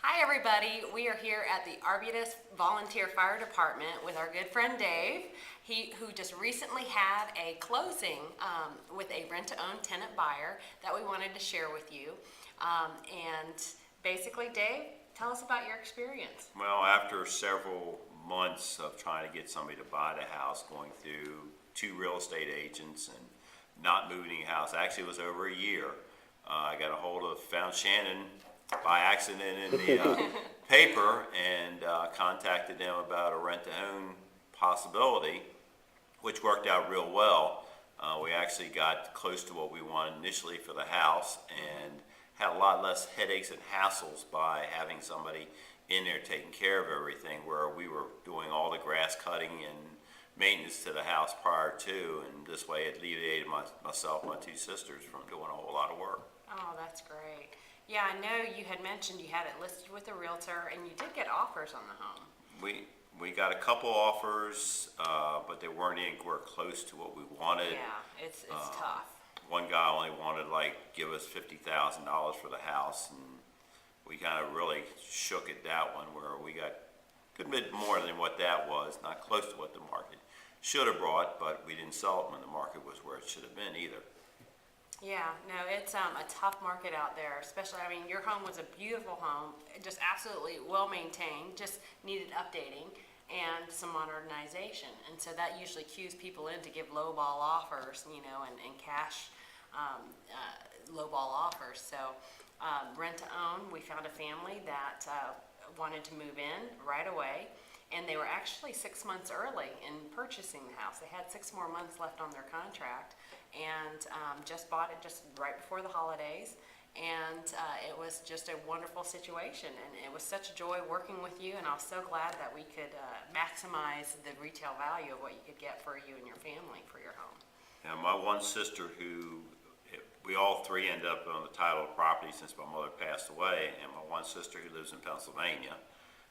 Hi everybody, we are here at the Arbutus Volunteer Fire Department with our good friend Dave, who just recently had a closing with a rent-to-own tenant buyer that we wanted to share with you. And basically, Dave, tell us about your experience. Well, after several months of trying to get somebody to buy the house, going through 2 real estate agents and not moving the house, actually it was over a year. I got a hold of, found Shannon by accident in the paper and contacted them about a rent-to-own possibility, which worked out real well. We actually got close to what we wanted initially for the house and had a lot less headaches and hassles by having somebody in there taking care of everything, where we were doing all the grass cutting and maintenance to the house prior to, and this way it alleviated myself and my 2 sisters from doing a whole lot of work. Oh, that's great. Yeah, I know you had mentioned you had it listed with a realtor, and you did get offers on the home. We got a couple offers, but they weren't anywhere close to what we wanted. Yeah, it's tough. One guy only wanted give us $50,000 for the house, and we kind of really shook at that one, where we got a good bit more than what that was, not close to what the market should have brought, but we didn't sell it when the market was where it should have been either. Yeah, no, it's a tough market out there, especially, I mean, your home was a beautiful home, just absolutely well-maintained, just needed updating and some modernization. And so that usually cues people in to give lowball offers, and cash lowball offers. So rent-to-own, we found a family that wanted to move in right away, and they were actually 6 months early in purchasing the house. They had 6 more months left on their contract, and just bought it just right before the holidays. And it was just a wonderful situation, and it was such a joy working with you, and I was so glad that we could maximize the retail value of what you could get for you and your family for your home. Now, my one sister, we all 3 ended up on the title of property since my mother passed away, and my one sister who lives in Pennsylvania,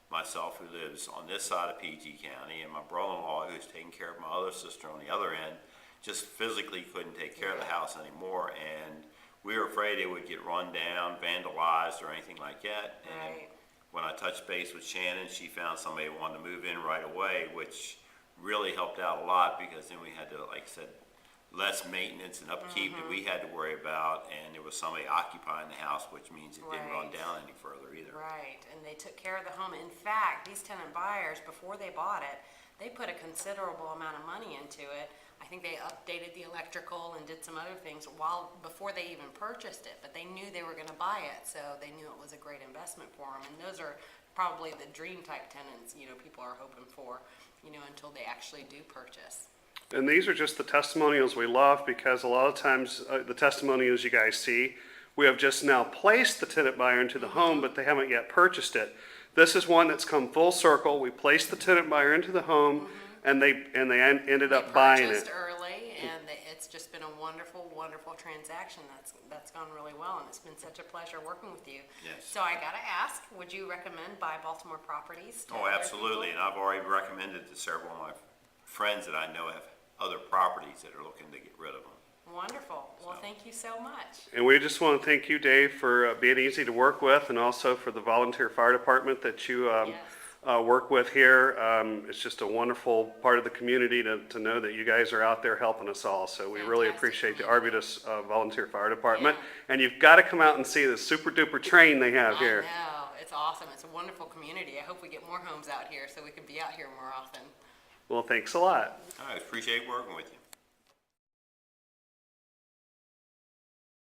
myself who lives on this side of PG County, and my brother-in-law who's taking care of my other sister on the other end, just physically couldn't take care of the house anymore, and we were afraid it would get run down, vandalized, or anything like that. And Right. when I touched base with Shannon, she found somebody who wanted to move in right away, which really helped out a lot, because then we had to, like I said, less maintenance and upkeep that we had to worry about, and there was somebody occupying the house, which means it didn't run Right. down any further either. Right, and they took care of the home. In fact, these tenant buyers, before they bought it, they put a considerable amount of money into it. I think they updated the electrical and did some other things before they even purchased it, but they knew they were going to buy it, so they knew it was a great investment for them. And those are probably the dream type tenants, people are hoping for, until they actually do purchase. And these are just the testimonials we love, because a lot of times the testimonials you guys see, we have just now placed the tenant buyer into the home, but they haven't yet purchased it. This is one that's come full circle. We placed the tenant buyer into the home, and they ended up buying it. Purchased early, and it's just been a wonderful, wonderful transaction that's gone really well, and it's been such a pleasure working with you. Yes. So I gotta ask, would you recommend buy Baltimore properties to Oh, other absolutely, people? and I've already recommended to several of my friends that I know have other properties that are looking to get rid of them. Wonderful. Well, So. thank you so much. And we just want to thank you, Dave, for being easy to work with, and also for the volunteer fire department that you Yes. work with here. It's just a wonderful part of the community to know that you guys are out there helping us all. So we really Fantastic appreciate the community. Arbutus Volunteer Fire Department. Yeah. And you've got to come out and see the super duper train they have here. I know, it's awesome. It's a wonderful community. I hope we get more homes out here so we can be out here more often. Well, thanks a lot. I appreciate working with you.